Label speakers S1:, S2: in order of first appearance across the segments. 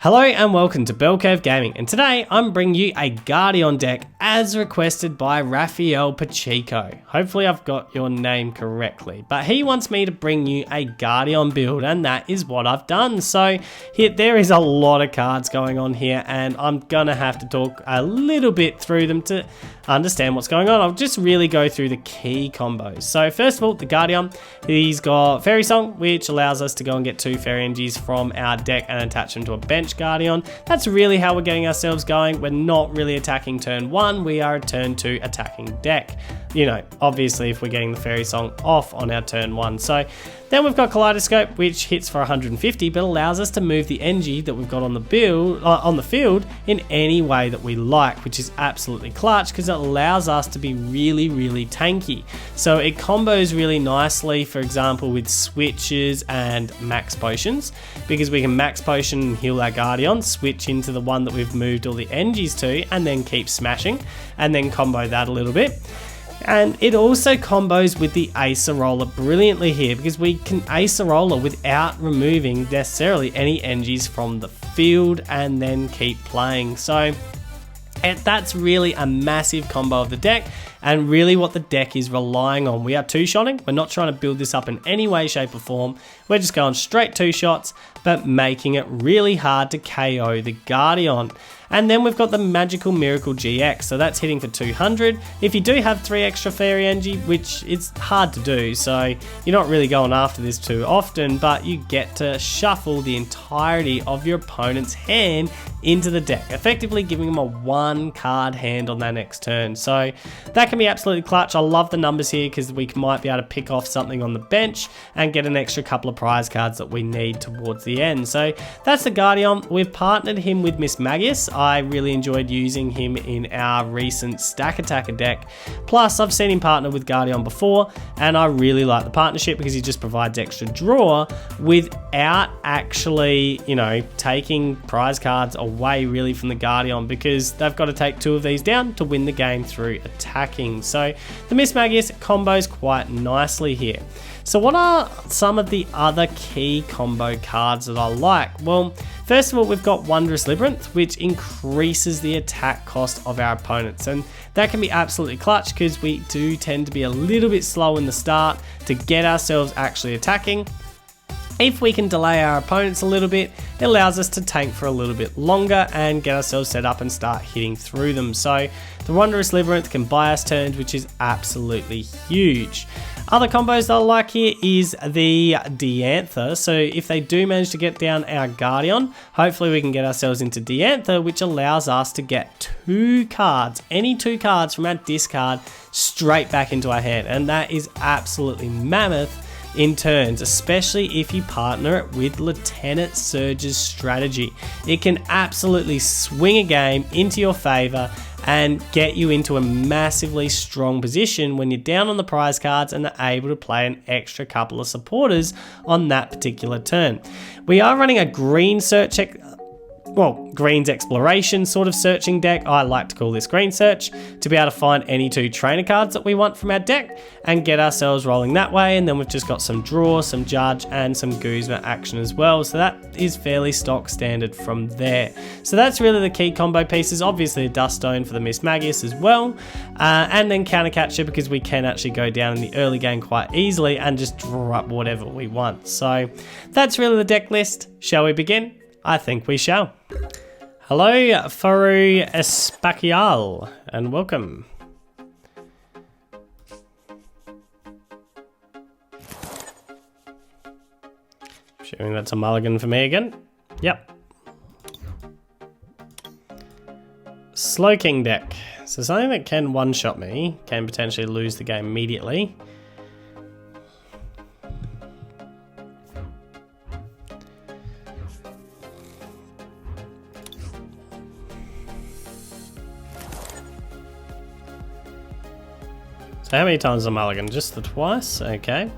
S1: Hello and welcome to Bell Curve Gaming, and today I'm bringing you a Gardeon deck as requested by Rafael Pacheco. Hopefully I've got your name correctly, but he wants me to bring you a Gardeon build, and that is what I've done. So there is a lot of cards going on here, and I'm gonna have to talk a little bit through them to understand what's going on. I'll just really go through the key combos. So first of all, the Gardeon, he's got Fairy Song, which allows us to go and get 2 Fairy Energies from our deck and attach them to a bench Gardeon. That's really how we're getting ourselves going. We're not really attacking turn 1, we are a turn 2 attacking deck. You know, obviously if we're getting the Fairy Song off on our turn 1. So then we've got Kaleidoscope, which hits for 150, but allows us to move the energy that we've got on the field in any way that we like, which is absolutely clutch because it allows us to be really tanky. So it combos really nicely, for example, with switches and max potions, because we can max potion and heal our Gardeon, switch into the one that we've moved all the energies to, and then keep smashing, and then combo that a little bit. And it also combos with the Acerola brilliantly here, because we can Acerola without removing necessarily any energies from the field and then keep playing. So that's really a massive combo of the deck, and really what the deck is relying on. We are two-shotting. We're not trying to build this up in any way, shape or form. We're just going straight 2 shots, but making it really hard to KO the Gardeon. And then we've got the Magical Miracle GX, so that's hitting for 200. If you do have 3 extra Fairy Energy, which it's hard to do, so you're not really going after this too often, but you get to shuffle the entirety of your opponent's hand into the deck, effectively giving them a 1 card hand on their next turn. So that can be absolutely clutch. I love the numbers here because we might be able to pick off something on the bench and get an extra couple of prize cards that we need towards the end. So that's the Gardeon. We've partnered him with Mismagius. I really enjoyed using him in our recent Stack Attacker deck. Plus, I've seen him partner with Gardeon before, and I really like the partnership because he just provides extra draw without actually, you know, taking prize cards away really from the Gardeon, because they've got to take 2 of these down to win the game through attacking. So the Mismagius combos quite nicely here. So what are some of the other key combo cards that I like? Well, first of all, we've got Wondrous Labyrinth, which increases the attack cost of our opponents, and that can be absolutely clutch because we do tend to be a little bit slow in the start to get ourselves actually attacking. If we can delay our opponents a little bit, it allows us to tank for a little bit longer and get ourselves set up and start hitting through them. So the Wondrous Labyrinth can buy us turns, which is absolutely huge. Other combos that I like here is the Diantha. So if they do manage to get down our Gardeon, hopefully we can get ourselves into Diantha, which allows us to get 2 cards, any 2 cards from our discard straight back into our hand. And that is absolutely mammoth in turns, especially if you partner it with Lieutenant Surge's strategy. It can absolutely swing a game into your favor and get you into a massively strong position when you're down on the prize cards and are able to play an extra couple of supporters on that particular turn. We are running a green Green's Exploration sort of searching deck. I like to call this Green Search, to be able to find any 2 trainer cards that we want from our deck and get ourselves rolling that way. And then we've just got some draw, some judge, and some Guzma action as well. So that is fairly stock standard from there. So that's really the key combo pieces. Obviously a Dusk Stone for the Mismagius as well. And then Counter Catcher, because we can actually go down in the early game quite easily and just draw up whatever we want. So that's really the deck list. Shall we begin? I think we shall. Hello, Fairy Espacial, and welcome. Assuming that's a mulligan for me again. Yep. Slowking deck. So something that can one-shot me, can potentially lose the game immediately. So how many times a mulligan? Just the twice? Okay.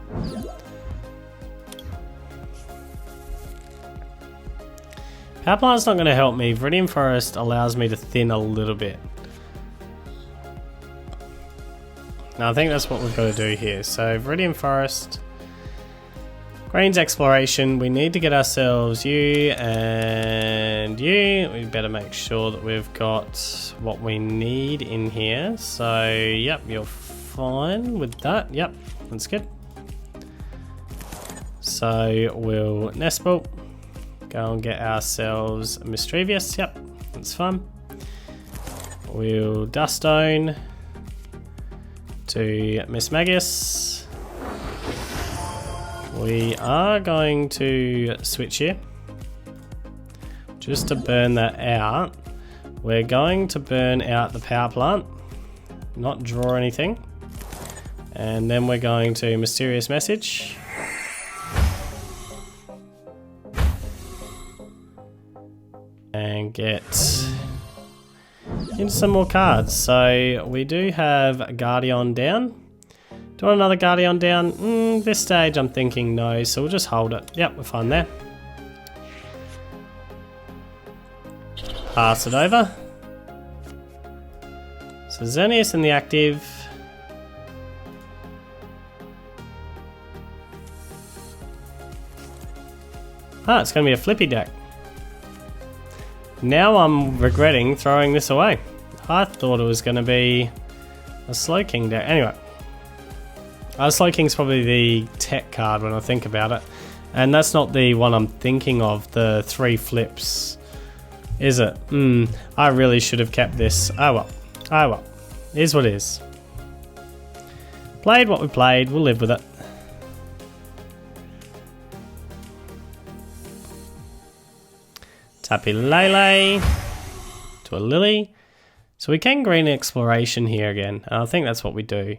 S1: Power Plant's not going to help me. Viridian Forest allows me to thin a little bit. Now I think that's what we've got to do here. So Viridian Forest, Green's Exploration, we need to get ourselves you and you. We better make sure that we've got what we need in here. So, yep, you're fine with that. Yep, that's good. So, we'll Nest Ball. Go and get ourselves a Misdreavus. Yep, that's fine. We'll Dust Stone to Mismagius. We are going to switch here. Just to burn that out, we're going to burn out the power plant, not draw anything. And then we're going to Mysterious Message. And get into some more cards. So we do have Gardeon down. Do you want another Gardeon down? This stage I'm thinking no, so we'll just hold it. Yep, we're fine there. Pass it over. So Xerneas in the active. It's going to be a flippy deck. Now I'm regretting throwing this away. I thought it was going to be a Slowking deck. Anyway, Slowking's probably the tech card when I think about it. And that's not the one I'm thinking of, the 3 flips. Is it? I really should have kept this. Oh well. Oh well. It is what it is. Played what we played. We'll live with it. Tappy Lele to a Lily. So we can green exploration here again. And I think that's what we do.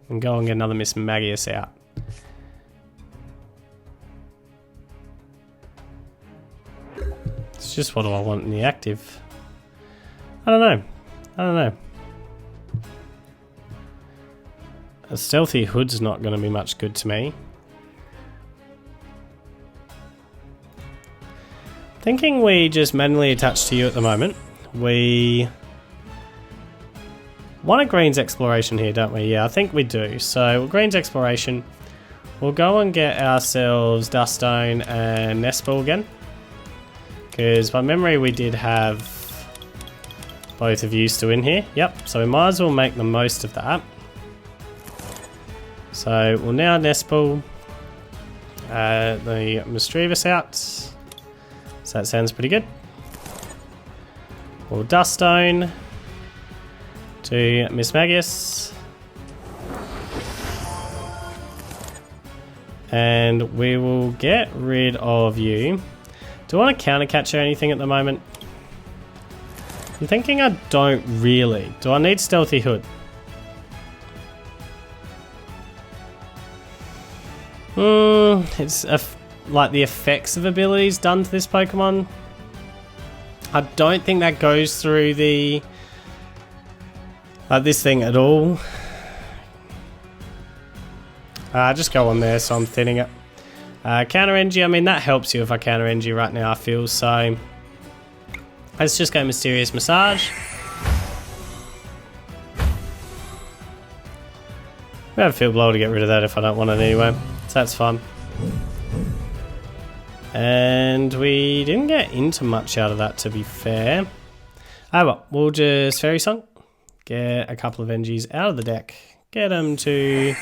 S1: And go and get another Mismagius out. It's just what do I want in the active? I don't know. I don't know. A Stealthy Hood's not going to be much good to me. Thinking we just manually attach to you at the moment. We want a Greens Exploration here, don't we? Yeah, I think we do. So Greens Exploration. We'll go and get ourselves Dust Stone and Nest Ball again. Because by memory we did have both of you still in here. Yep, so we might as well make the most of that. So we'll now Nest Ball the Misdreavus out. So that sounds pretty good. We'll Dust Stone to Mismagius. And we will get rid of you. Do I want to counter catch or anything at the moment? I'm thinking I don't really. Do I need Stealthy Hood? It's like the effects of abilities done to this Pokemon. I don't think that goes through the this thing at all. Just go on there, so I'm thinning it. Counter Energy, I mean that helps you if I counter Energy right now, I feel, so let's just go Mysterious Massage. We have a Field Blower to get rid of that if I don't want it anyway, so that's fine. And we didn't get into much out of that, to be fair. Oh well, we'll just Fairy Song, get a couple of energies out of the deck, get them to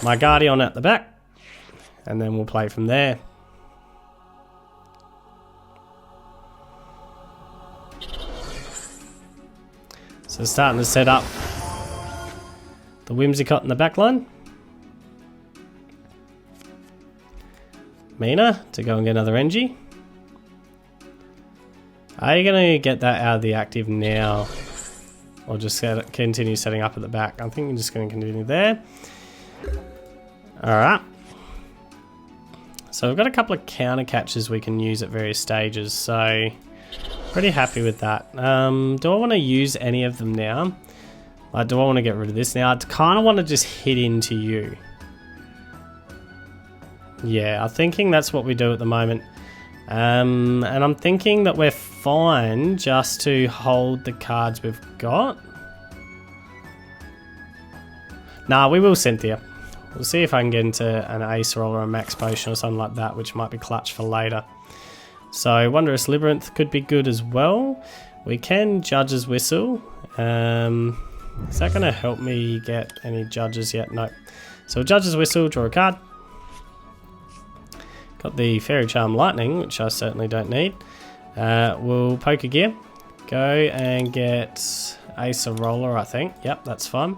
S1: my Gardeon at the back, and then we'll play from there. So starting to set up the Whimsicott in the back line. Mina to go and get another Engie. Are you going to get that out of the active now? Or just continue setting up at the back? I think I'm just going to continue there. Alright. So we've got a couple of counter catches we can use at various stages. So pretty happy with that. Do I want to use any of them now? Like, do I want to get rid of this now? I kind of want to just hit into you. Yeah, I'm thinking that's what we do at the moment. And I'm thinking that we're fine just to hold the cards we've got. Nah, we will Cynthia. We'll see if I can get into an Acerola or a Max Potion or something like that, which might be clutch for later. So Wondrous Labyrinth could be good as well. We can Judge's Whistle. Is that going to help me get any judges yet? No. So Judge's Whistle, draw a card. Got the Fairy Charm Lightning, which I certainly don't need. We'll Pokégear. Go and get Acerola, I think. Yep, that's fine.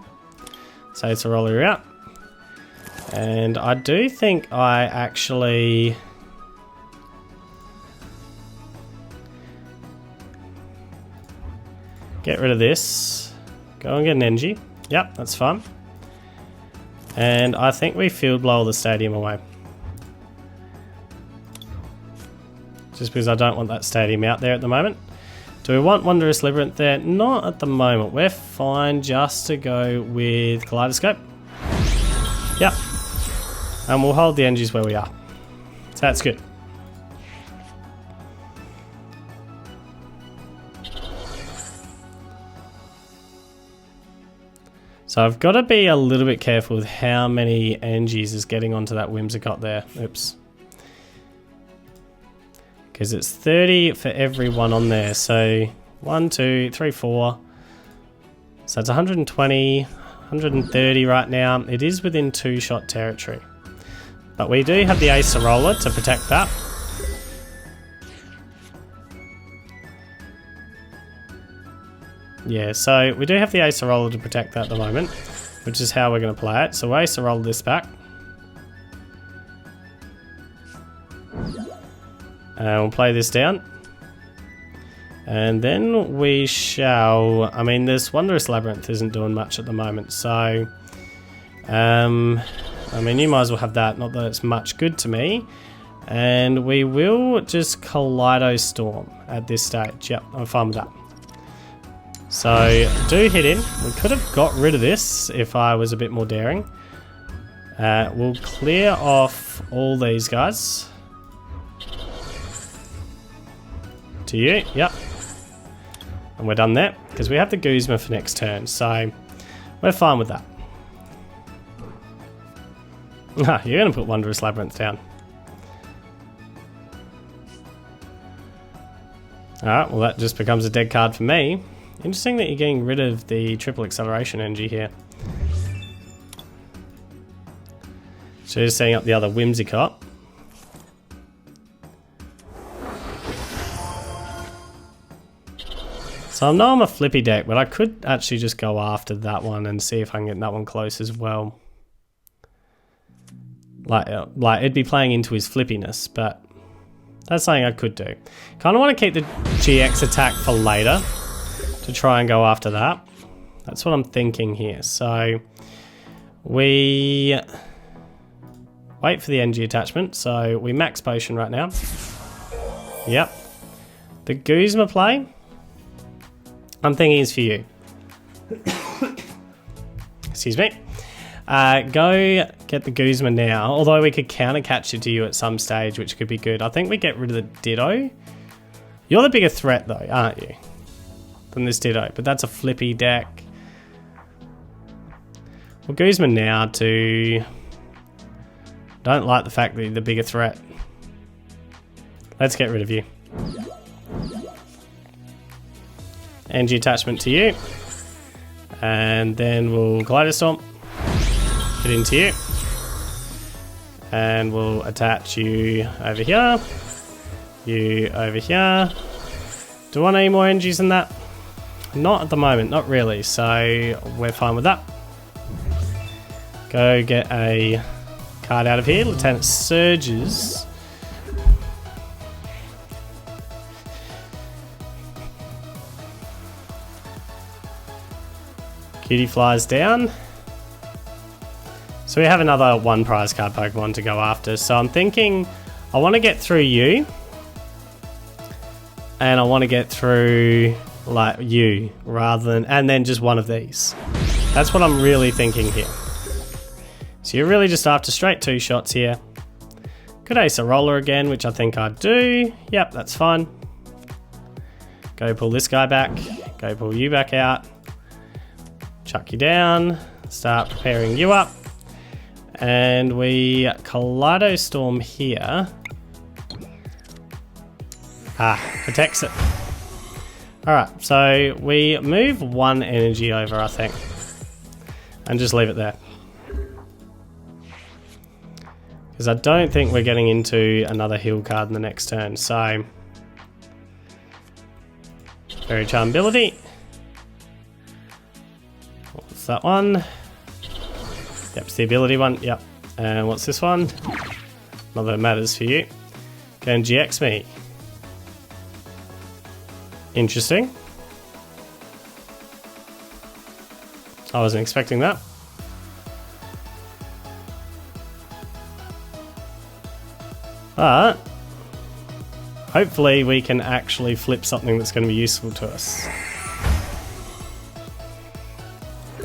S1: So Acerola, you're out. And I do think I actually... get rid of this. Go and get an Engie. Yep, that's fine. And I think we Field Blower the stadium away. Just because I don't want that stadium out there at the moment. Do we want Wondrous Labyrinth there? Not at the moment. We're fine just to go with Kaleidoscope. Yep. And we'll hold the Engies where we are. So that's good. So I've got to be a little bit careful with how many Engies is getting onto that Whimsicott there. Oops. Because it's 30 for every one on there. So 1, 2, 3, 4. So it's 120, 130 right now. It is within 2-shot territory. But we do have the Acerola to protect that. Yeah, so we do have the Acerola to protect that at the moment, which is how we're going to play it. So we'll Acerola this back. We'll play this down. And then we shall... I mean, this Wondrous Labyrinth isn't doing much at the moment, so... I mean, you might as well have that, not that it's much good to me. And we will just Kaleido Storm at this stage. Yep, I'm fine with that. So, do hit in. We could have got rid of this if I was a bit more daring. We'll clear off all these guys. To you, yep. And we're done there, because we have the Guzma for next turn, so we're fine with that. Ah, you're going to put Wondrous Labyrinth down. Alright, well that just becomes a dead card for me. Interesting that you're getting rid of the triple acceleration energy here. So just setting up the other Whimsicott. So I know I'm a flippy deck, but I could actually just go after that one and see if I can get that one close as well. Like it'd be playing into his flippiness, but that's something I could do. Kind of want to keep the GX attack for later to try and go after that. That's what I'm thinking here. So we wait for the NG attachment. So we Max Potion right now. Yep. The Guzma play, I'm thinking is for you. Excuse me. Go get the Guzma now, although we could counter catch it to you at some stage, which could be good. I think we get rid of the Ditto. You're the bigger threat though, aren't you? Than this Ditto, but that's a flippy deck. Well, Guzma now to... Don't like the fact that you're the bigger threat. Let's get rid of you. Energy attachment to you. And then we'll Kaleido Storm. Get into you. And we'll attach you over here. You over here. Do I want any more energies than that? Not at the moment, not really, so we're fine with that. Go get a card out of here. Lieutenant Surges. Cutie flies down. So we have another one prize card Pokemon to go after. So I'm thinking I want to get through you. And I want to get through like you rather than, and then just one of these. That's what I'm really thinking here. So you're really just after straight 2 shots here. Could Acerola again, which I think I do. Yep, that's fine. Go pull this guy back. Go pull you back out. Chuck you down. Start preparing you up. And we Kaleido Storm here. Protects it. Alright, so we move one energy over, I think. And just leave it there. Because I don't think we're getting into another heal card in the next turn, so... Fairy Charm ability. What's that one? Yep, it's the ability one, yep. And what's this one? Not that it matters for you. Go and GX me. Interesting. I wasn't expecting that. But hopefully we can actually flip something that's going to be useful to us.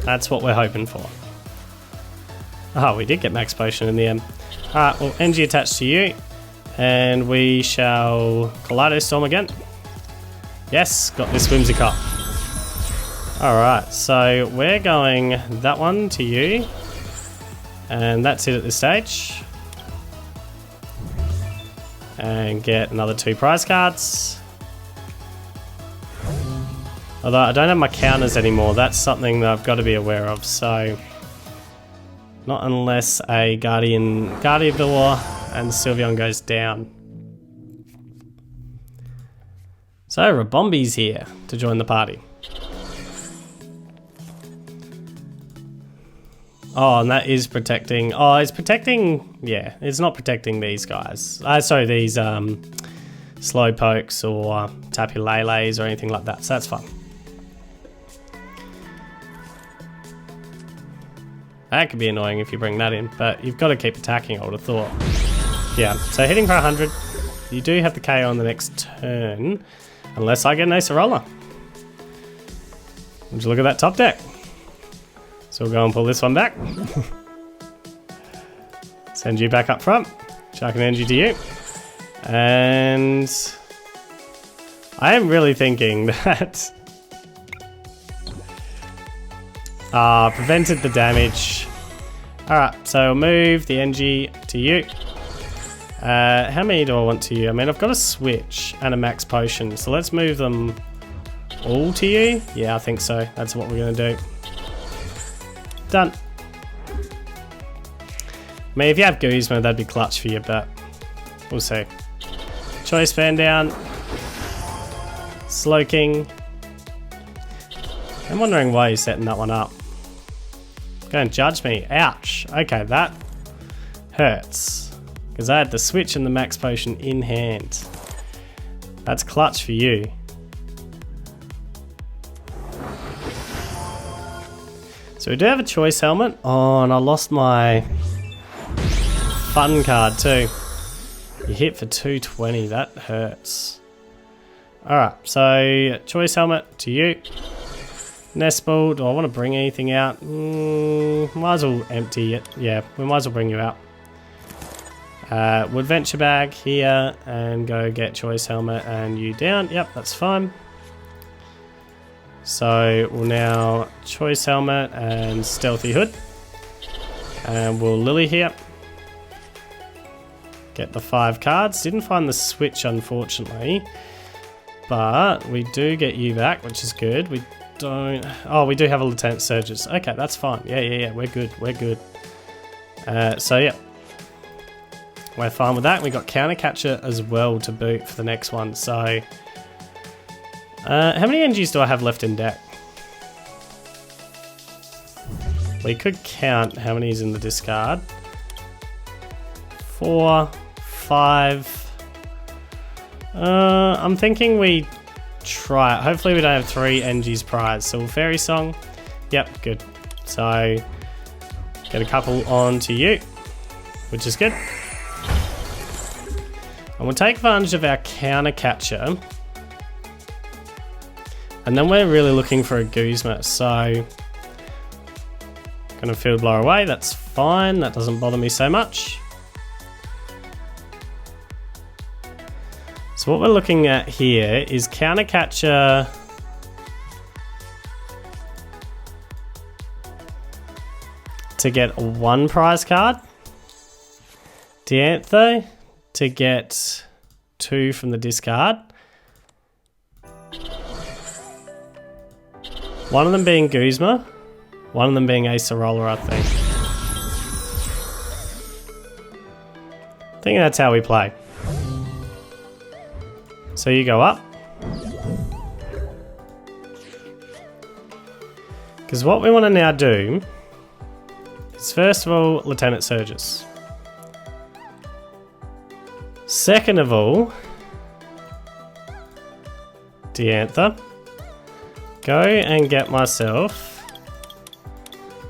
S1: That's what we're hoping for. Oh, we did get Max Potion in the end. Alright, well, energy attached to you. And we shall Kaleido Storm again. Yes, got this Whimsicott. Alright, so we're going that one to you. And that's it at this stage. And get another 2 prize cards. Although I don't have my counters anymore, that's something that I've got to be aware of, so... Not unless a Gardevoir and Sylveon goes down. So, Rabombi's here to join the party. Oh, and that is protecting... Oh, it's protecting... Yeah, it's not protecting these guys. Sorry, these Slowpokes or Tapu Leles or anything like that, so that's fine. That could be annoying if you bring that in, but you've got to keep attacking, I would have thought. Yeah, so hitting for 100. You do have the KO on the next turn, unless I get an Acerola. Would you look at that top deck? So we'll go and pull this one back. Send you back up front. Chuck an energy to you. And I am really thinking that prevented the damage. Alright, so I'll move the energy to you. How many do I want to you? I mean, I've got a switch and a Max Potion, so let's move them all to you. Yeah, I think so. That's what we're going to do. Done. I mean, if you have Guzma, that'd be clutch for you, but we'll see. Choice Fan down. Slowking. I'm wondering why you're setting that one up. Go and judge me. Ouch. Okay, that hurts. Because I had the switch and the Max Potion in hand. That's clutch for you. So we do have a choice helmet. Oh, and I lost my fun card too. You hit for 220. That hurts. Alright, so choice helmet to you. Nestball, do I want to bring anything out? Might as well empty it. Yeah, we might as well bring you out. Wood Venture Bag here and go get choice helmet and you down. Yep, that's fine. So we'll now choice helmet and stealthy hood. And we'll Lily here. Get the 5 cards. Didn't find the switch, unfortunately. But we do get you back, which is good. We don't... Oh, we do have a Lieutenant Surges. Okay, that's fine. Yeah. We're good. We're good. So, yeah. We're fine with that. We got Counter Catcher as well to boot for the next one. So, how many energies do I have left in deck? We could count how many is in the discard. 4, 5. I'm thinking we try it. Hopefully we don't have 3 energies prize. So we'll Fairy Song. Yep, good. So get a couple on to you, which is good. And we'll take advantage of our Counter Catcher. And then we're really looking for a Guzma. So gonna Field Blower away. That's fine. That doesn't bother me so much. So what we're looking at here is Counter Catcher to get 1 prize card, Diantho to get 2 from the discard, One of them being Guzma, one of them being Acerola, I think. I think that's how we play. So you go up. Because what we want to now do is first of all, Lieutenant Surges. Second of all, Diantha. Go and get myself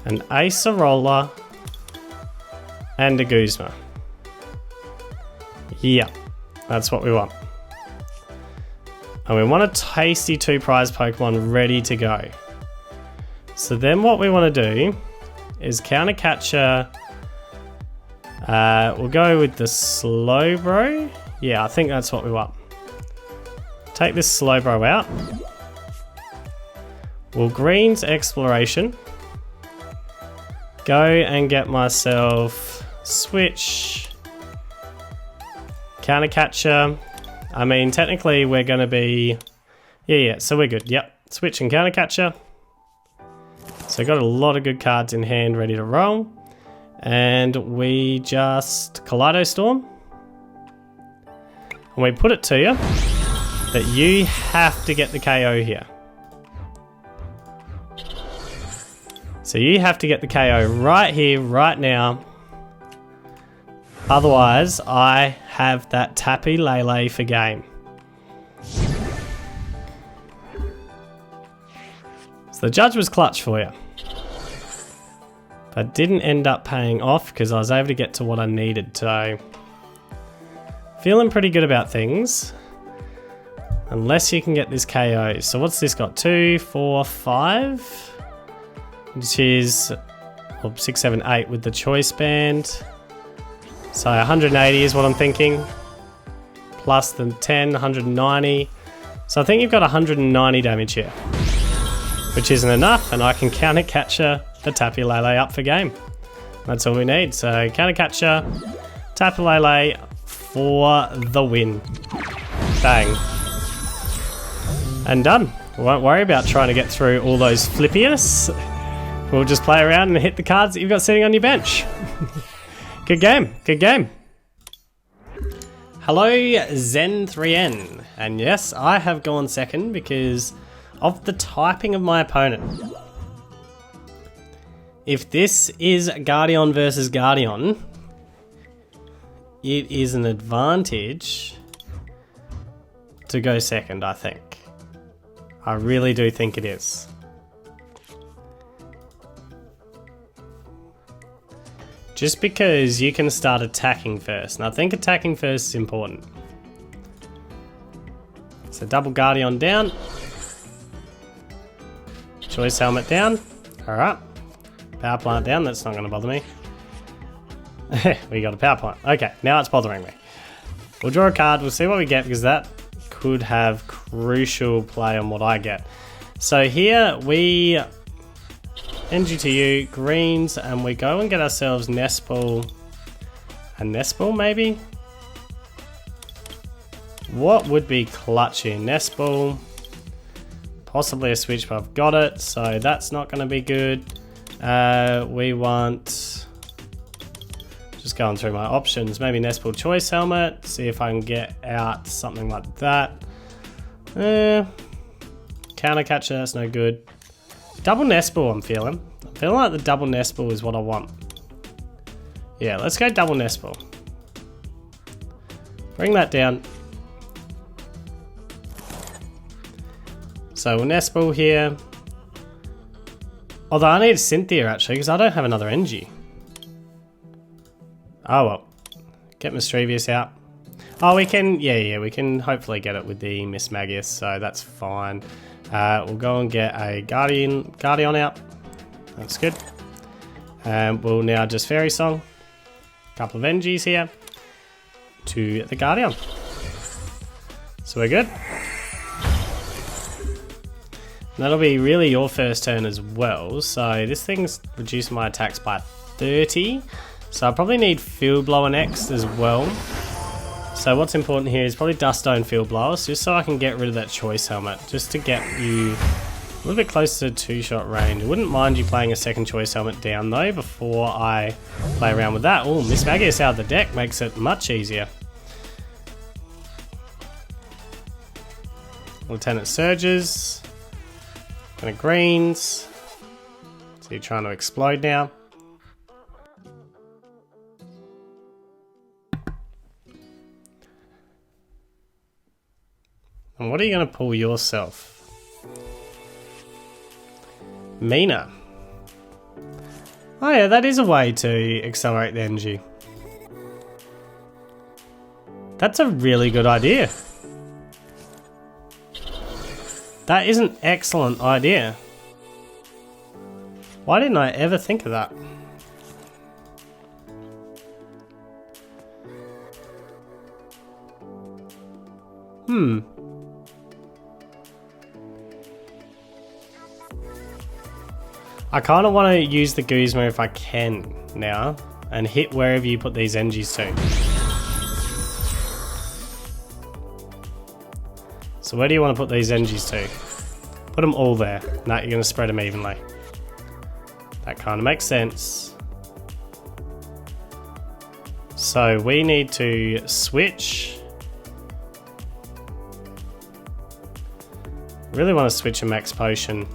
S1: an Acerola and a Guzma. Yeah, that's what we want. And we want a tasty 2 prize Pokemon ready to go. So then what we want to do is counter catcher. We'll go with the Slowbro. Yeah, I think that's what we want. Take this Slowbro out. We'll Green's Exploration. Go and get myself Switch. Counter catcher. I mean, technically we're going to be... Yeah, so we're good. Yep. Switch and counter catcher. So got a lot of good cards in hand ready to roll. And we just Kaleido Storm. And we put it to you that you have to get the KO here. So you have to get the KO right here, right now. Otherwise, I have that Tapu Lele for game. So the judge was clutch for you. But didn't end up paying off because I was able to get to what I needed. So, feeling pretty good about things. Unless you can get this KO. So what's this got? 2, 4, 5? Which is 6, 7, 8 with the choice band. So 180 is what I'm thinking. Plus the 10, 190. So I think you've got 190 damage here. Which isn't enough, and I can counter catcher the Tapu Lele up for game. That's all we need. So counter catcher, Tapu Lele for the win. Bang. And done. We won't worry about trying to get through all those flippiest. We'll just play around and hit the cards that you've got sitting on your bench. Good game. Good game. Hello, Zen3N. And yes, I have gone second because of the typing of my opponent. If this is Gardeon versus Gardeon, it is an advantage to go second, I think. I really do think it is. Just because you can start attacking first. And I think attacking first is important. So double Gardeon down. Choice Helmet down. Alright. Power Plant down. That's not going to bother me. We got a Power Plant. Okay, now it's bothering me. We'll draw a card. We'll see what we get because that could have crucial play on what I get. So here we... NGTU, greens, and we go and get ourselves Nespal. A Nespal, maybe? What would be clutch here? Nespal. Possibly a switch, but I've got it, so that's not going to be good. We want... Just going through my options. Maybe Nespal Choice Helmet. See if I can get out something like that. Counter Catcher, that's no good. Double Nespal I'm feeling. I'm feeling like the double Nespal is what I want. Yeah, let's go double Nespal. Bring that down. So we'll Nespal here. Although I need Cynthia actually, because I don't have another NG. Oh well. Get Misdreavus out. Oh, we can, yeah, we can hopefully get it with the Mismagius, so that's fine. We'll go and get a Gardeon out. That's good. We'll now just Fairy Song. A couple of NGs here to the Gardeon. So we're good. And that'll be really your first turn as well. So this thing's reducing my attacks by 30. So I probably need Field Blower next as well. So what's important here is probably Dusk Stone Field Blowers, just so I can get rid of that Choice Helmet, just to get you A little bit closer to two-shot range. I wouldn't mind you playing a second choice helmet down though before I play around with that. Oh, Mismagius out of the deck makes it much easier. Lieutenant Surges. Kind of greens. So you're trying to explode now. And what are you going to pull yourself? Mina. Oh yeah, that is a way to accelerate the energy. That's a really good idea. That is an excellent idea. Why didn't I ever think of that? I kind of want to use the Guzma if I can now and hit wherever you put these energies to. So where do you want to put these energies to? Put them all there. No, you're going to spread them evenly. That kind of makes sense. So we need to switch. Really want to switch a Max Potion.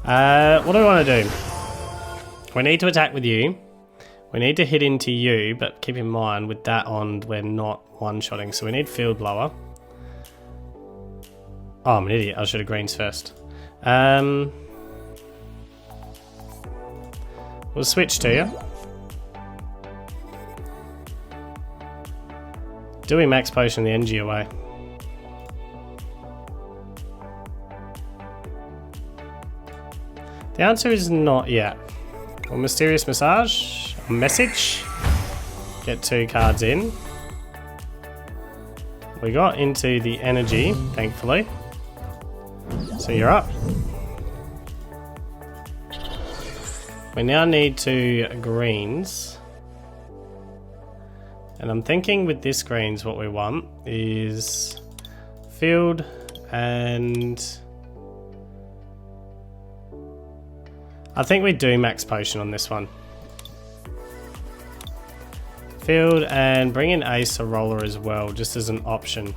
S1: What do we want to do? We need to attack with you. We need to hit into you, but keep in mind with that on, we're not one-shotting. So we need Field Blower. Oh, I'm an idiot. I should have greens first. We'll switch to you. Do we Max Potion the energy away? The answer is not yet. Well, Mysterious Massage, a message. Get 2 cards in. We got into the energy, thankfully. So you're up. We now need 2 greens. And I'm thinking with this greens what we want is field and... I think we do Max Potion on this one. Field and bring in Acerola as well, just as an option.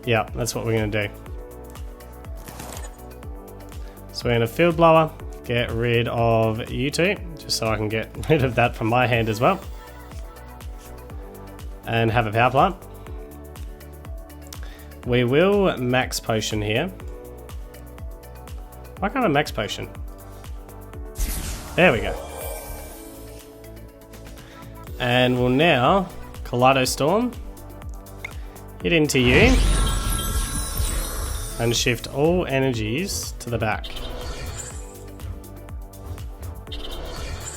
S1: Yeah, that's what we're going to do. So we're going to Field Blower, get rid of you two, just so I can get rid of that from my hand as well. And have a Power Plant. We will Max Potion here. Why can't I Max Potion? There we go. And we'll now Kaleido Storm, hit into you, and shift all energies to the back.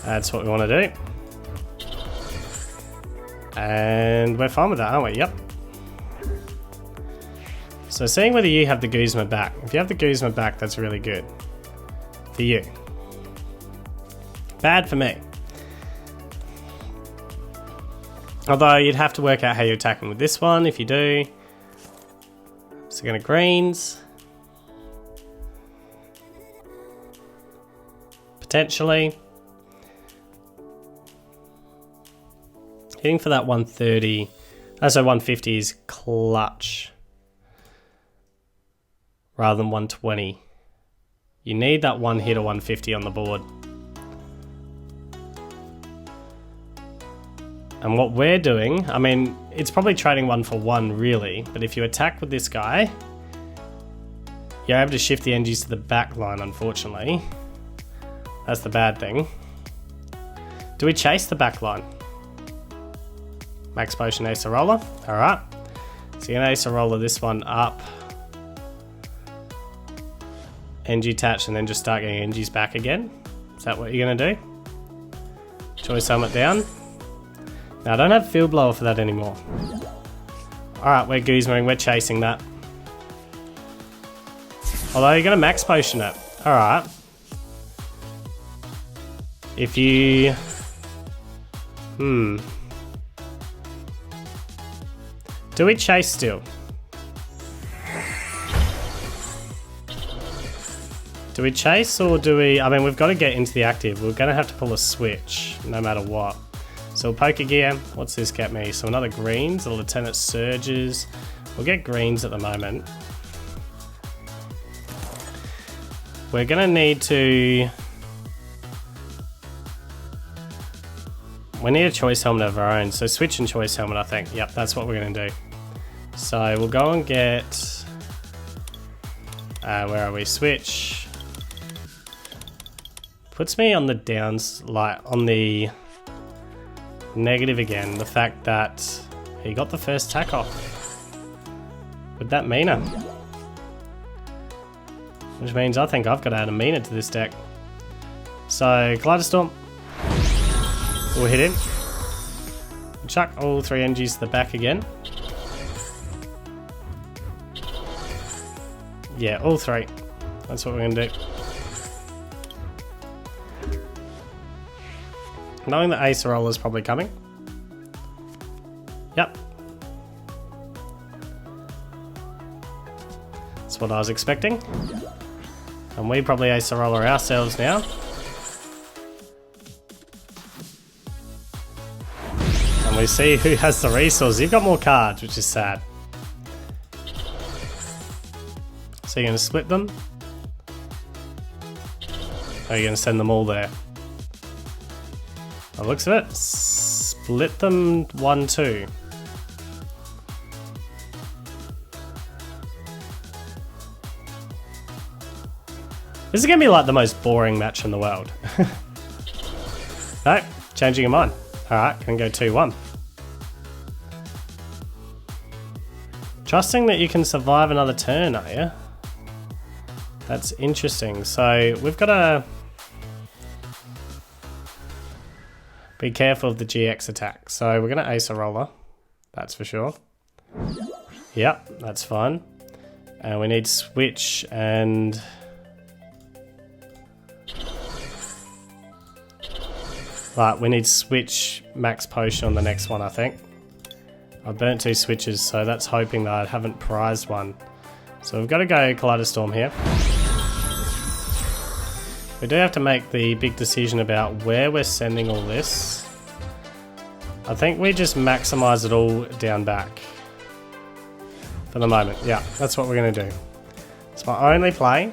S1: That's what we want to do. And we're fine with that, aren't we? Yep. So seeing whether you have the Guzma back. If you have the Guzma back, that's really good. For you. Bad for me. Although you'd have to work out how you're attacking with this one if you do. So going to greens. Potentially. Hitting for that 130. So 150 is clutch. Rather than 120. You need that one hit or 150 on the board. And what we're doing, I mean, it's probably trading 1 for 1 really, but if you attack with this guy, you're able to shift the energies to the back line, unfortunately. That's the bad thing. Do we chase the back line? Max Potion Acerola. Alright. So you're going to Acerola this one up. Energy attached and then just start getting energies back again. Is that what you're going to do? Choice helmet down. Now, I don't have Field Blower for that anymore. Alright, we're Guzmaing, we're chasing that. Although you're going to Max Potion it. Alright. If you... Do we chase still? Do we chase or do we... I mean, we've got to get into the active. We're going to have to pull a switch, no matter what. So Pokégear, what's this get me? So another greens, a Lieutenant Surges. We'll get greens at the moment. We're going to need to... We need a choice helmet of our own. So switch and choice helmet, I think. Yep, that's what we're going to do. So we'll go and get... where are we? Switch. Puts me on the downs, like on the negative again. The fact that he got the first attack off. With that Mina. Which means I think I've got to add a Mina to this deck. So, Kaleidostorm. We'll hit him. Chuck all 3 energies to the back again. Yeah, all 3. That's what we're going to do. Knowing that Acerola is probably coming. Yep. That's what I was expecting. And we probably Acerola ourselves now. And we see who has the resources. You've got more cards, which is sad. So you're going to split them? Or are you going to send them all there? By the looks of it, split them 1-2. This is going to be like the most boring match in the world. No, changing your mind. Alright, can go 2-1. Trusting that you can survive another turn, are you? That's interesting. So we've got to be careful of the GX attack. So we're going to Acerola, that's for sure. Yep, that's fine. And we need switch and... Right, we need switch Max Potion on the next one, I think. I burnt 2 switches, so that's hoping that I haven't prized one. So we've got to go Kaleidostorm here. We do have to make the big decision about where we're sending all this. I think we just maximize it all down back. For the moment, yeah, that's what we're going to do. It's my only play.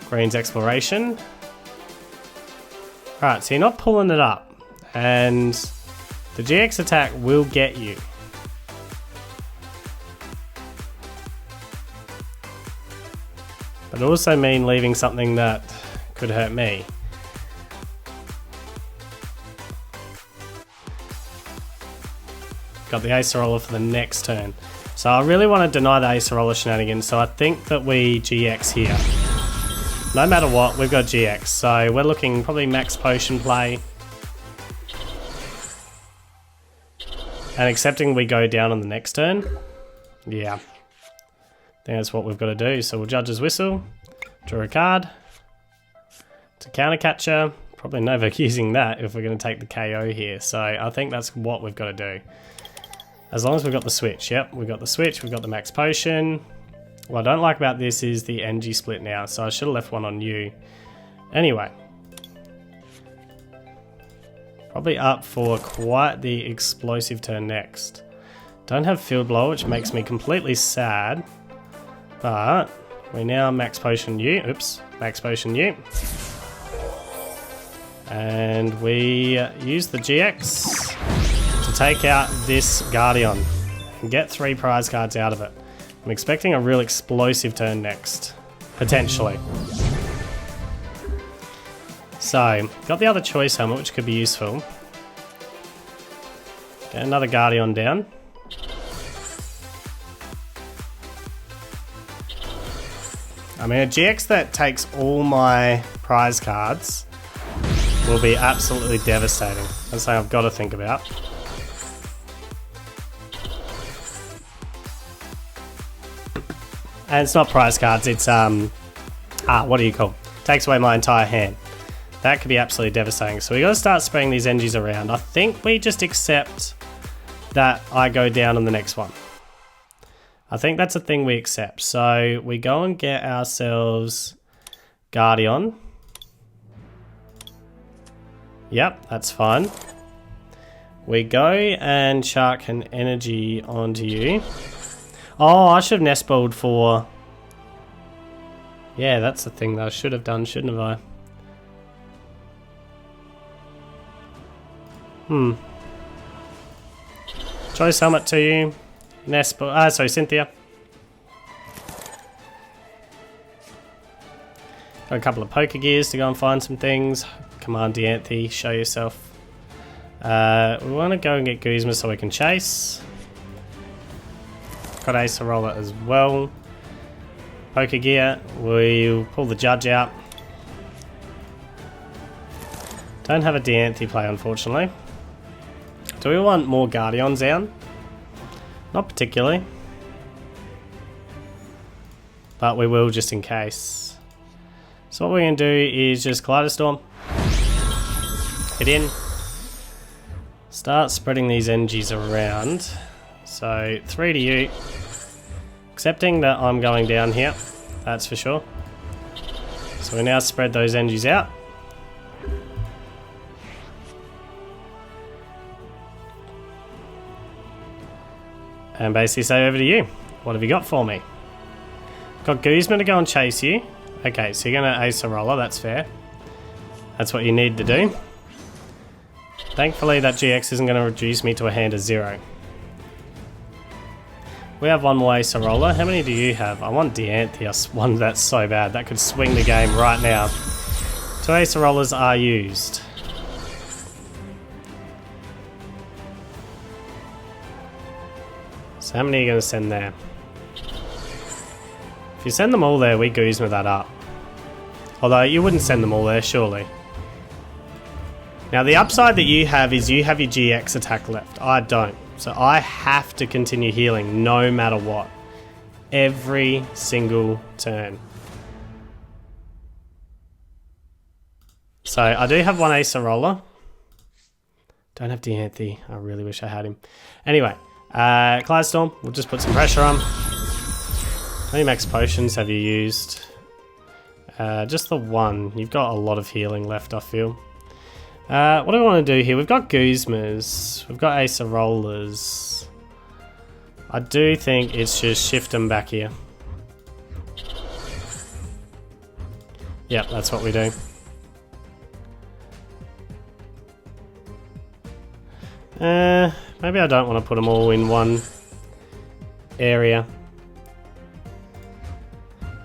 S1: Green's Exploration. Alright, so you're not pulling it up. And the GX attack will get you. But it also mean leaving something that could hurt me. Got the Acerola for the next turn. So I really want to deny the Acerola shenanigans, so I think that we GX here. No matter what, we've got GX, so we're looking probably Max Potion play. And accepting we go down on the next turn. Yeah. I think that's what we've got to do. So we'll Judge's Whistle, draw a card. It's a counter catcher. Probably never using that if we're going to take the KO here. So I think that's what we've got to do. As long as we've got the switch. Yep, we've got the switch, we've got the Max Potion. What I don't like about this is the energy split now, so I should have left one on you. Anyway. Probably up for quite the explosive turn next. Don't have Field Blower, which makes me completely sad. But we now Max Potion you. Oops, Max Potion you. And we use the GX to take out this Gardeon and get 3 prize cards out of it. I'm expecting a real explosive turn next, potentially. So, got the other choice helmet, which could be useful. Get another Gardeon down. I mean, a GX that takes all my prize cards will be absolutely devastating. That's something I've got to think about. And it's not prize cards, it's, what do you call? Takes away my entire hand. That could be absolutely devastating. So we got to start spreading these energies around. I think we just accept that I go down on the next one. I think that's a thing we accept. So we go and get ourselves Gardeon. Yep, that's fine. We go and chuck an energy onto you. Oh, I should have nest balled for... Yeah, that's the thing that I should have done, shouldn't have I? Choice helmet to you. Nest ball... sorry, Cynthia. Got a couple of Pokégears to go and find some things. Come on, Dianthe, show yourself. We want to go and get Guzma so we can chase. Got Acerola as well. Pokégear, we'll pull the judge out. Don't have a Dianthe play, unfortunately. Do we want more Gardeons down? Not particularly. But we will just in case. So what we're going to do is just Kaleidostorm. Hit in. Start spreading these energies around. So 3 to you. Accepting that I'm going down here. That's for sure. So we now spread those energies out. And basically say over to you. What have you got for me? Got Guzma to go and chase you. Okay, so you're going to Acerola, that's fair. That's what you need to do. Thankfully that GX isn't going to reduce me to a hand of 0. We have one more Acerola. How many do you have? I want Dianthe. One that's so bad. That could swing the game right now. 2 Acerolas are used. So how many are you going to send there? If you send them all there, we Guzma that up. Although you wouldn't send them all there, surely. Now the upside that you have is you have your GX attack left. I don't. So I have to continue healing no matter what. Every single turn. So I do have one Acerola. Don't have Dianthe. I really wish I had him. Anyway, Kaleidostorm. We'll just put some pressure on. How many Max Potions have you used? Just the one. You've got a lot of healing left, I feel. What do I want to do here? We've got Guzmas. We've got Acerolas. I do think it's just shift them back here. Yep, that's what we do. Maybe I don't want to put them all in one area.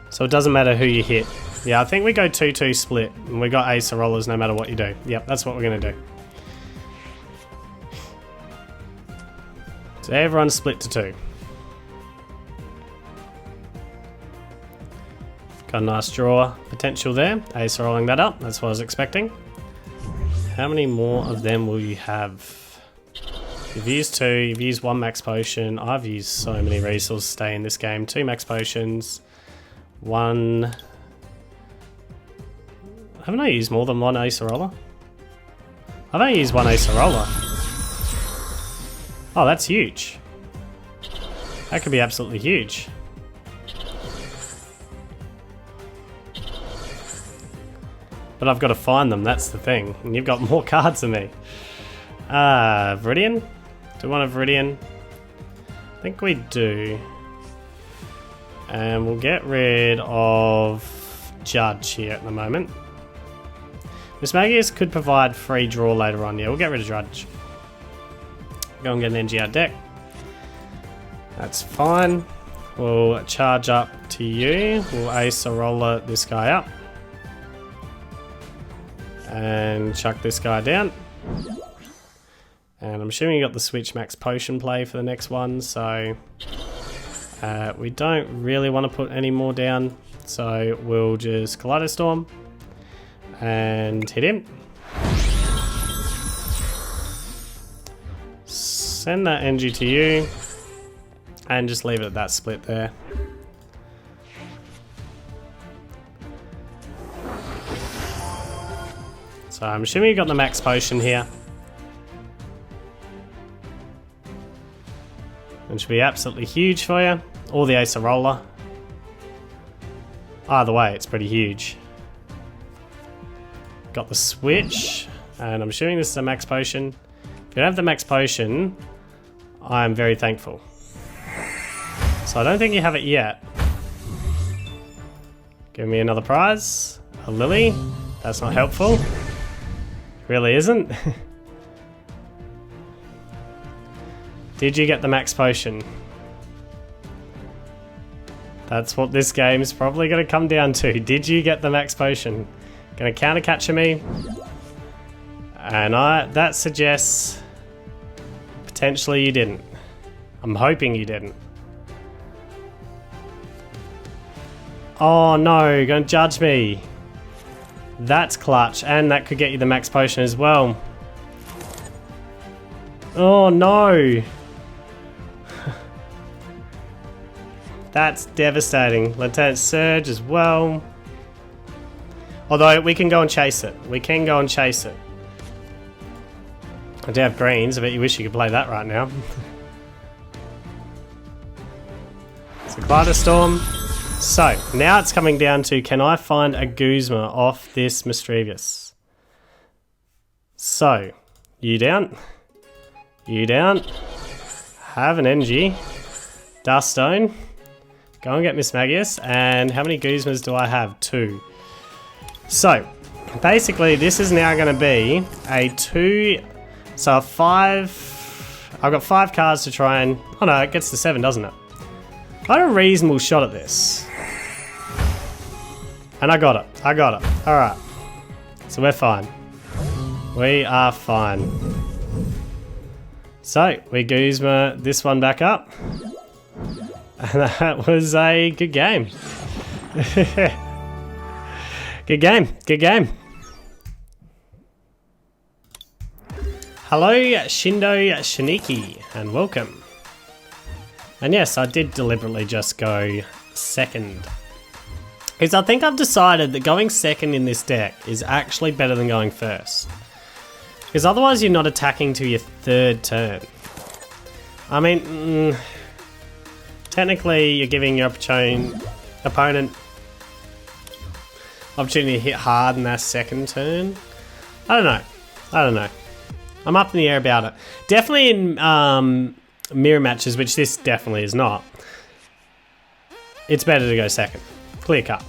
S1: So it doesn't matter who you hit. Yeah, I think we go 2-2 split, and we got Acerolas no matter what you do. Yep, that's what we're going to do. So everyone's split to 2. Got a nice draw potential there. Aceroling that up, that's what I was expecting. How many more of them will you have? You've used 2, you've used 1 Max Potion. I've used so many resources to stay in this game. 2 Max Potions. 1... Haven't I used more than 1 Acerola? I've only used 1 Acerola. Oh, that's huge. That could be absolutely huge. But I've got to find them, that's the thing. And you've got more cards than me. Viridian? Do we want a Viridian? I think we do. And we'll get rid of Judge here at the moment. Mismagius could provide free draw later on. Yeah, we'll get rid of Judge. Go and get an energy out deck. That's fine. We'll charge up to you. We'll Acerola this guy up. And chuck this guy down. And I'm assuming you got the Switch Max Potion play for the next one, so... we don't really want to put any more down, so we'll just Kaleidostorm. And hit him. Send that energy to you. And just leave it at that split there. So I'm assuming you got the Max Potion here. Which should be absolutely huge for you. or the Acerola. Either way, it's pretty huge. Got the switch, and I'm assuming this is a Max Potion. If you don't have the Max Potion, I am very thankful. So I don't think you have it yet. Give me another prize. A Lily. That's not helpful. Really isn't. Did you get the Max Potion? That's what this game's probably going to come down to. Did you get the Max Potion? Going to counter catcher me. And that suggests potentially you didn't. I'm hoping you didn't. Oh no, you're going to judge me. That's clutch, and that could get you the Max Potion as well. Oh no. That's devastating. Lieutenant Surge as well. Although we can go and chase it. We can go and chase it. I do have greens. I bet you wish you could play that right now. So Glider Storm. So now it's coming down to, can I find a Guzma off this Misdreavus? So, you down. You down. Have an energy. Dusk Stone. Go and get Mismagius. And how many Guzmas do I have? 2. So, basically this is now going to be a 2... So a 5... I've got 5 cards to try and... Oh no, it gets to 7, doesn't it? I had a reasonable shot at this. And I got it. I got it. Alright. So we're fine. We are fine. So, we Guzma this one back up. And that was a good game. Good game. Good game. Hello, Shindo Shiniki, and welcome. And yes, I did deliberately just go second. Because I think I've decided that going second in this deck is actually better than going first. Because otherwise you're not attacking to your 3rd turn. I mean, technically you're giving your opponent opportunity to hit hard in that 2nd turn. I don't know. I don't know. I'm up in the air about it. Definitely in mirror matches, which this definitely is not. It's better to go second. Clear cut.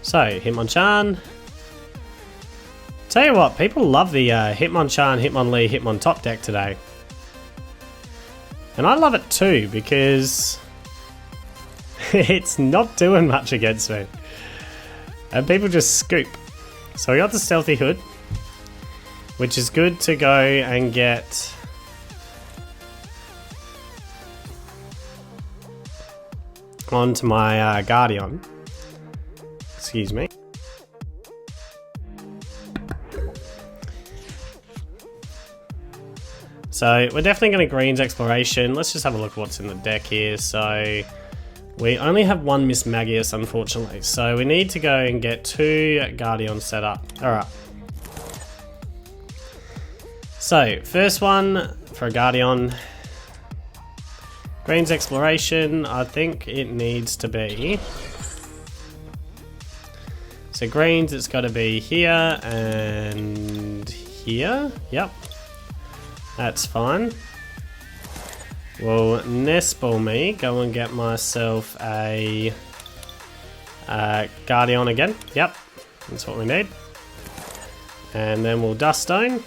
S1: So, Hitmonchan. Tell you what, people love the Hitmonchan, Hitmonlee, Hitmon top deck today. And I love it too, because it's not doing much against me. And people just scoop. So we got the Stealthy Hood, which is good to go and get onto my Gardeon. Excuse me. So we're definitely going to Greens Exploration. Let's just have a look at what's in the deck here. So we only have 1 Mismagius, unfortunately. So we need to go and get 2 Gardeon set up. Alright. So, first one for a Gardeon. Greens Exploration, I think it needs to be... So greens, it's got to be here and here. Yep. That's fine. Well, nest ball me, go and get myself a Gardeon again. Yep, that's what we need. And then we'll Dusk Stone.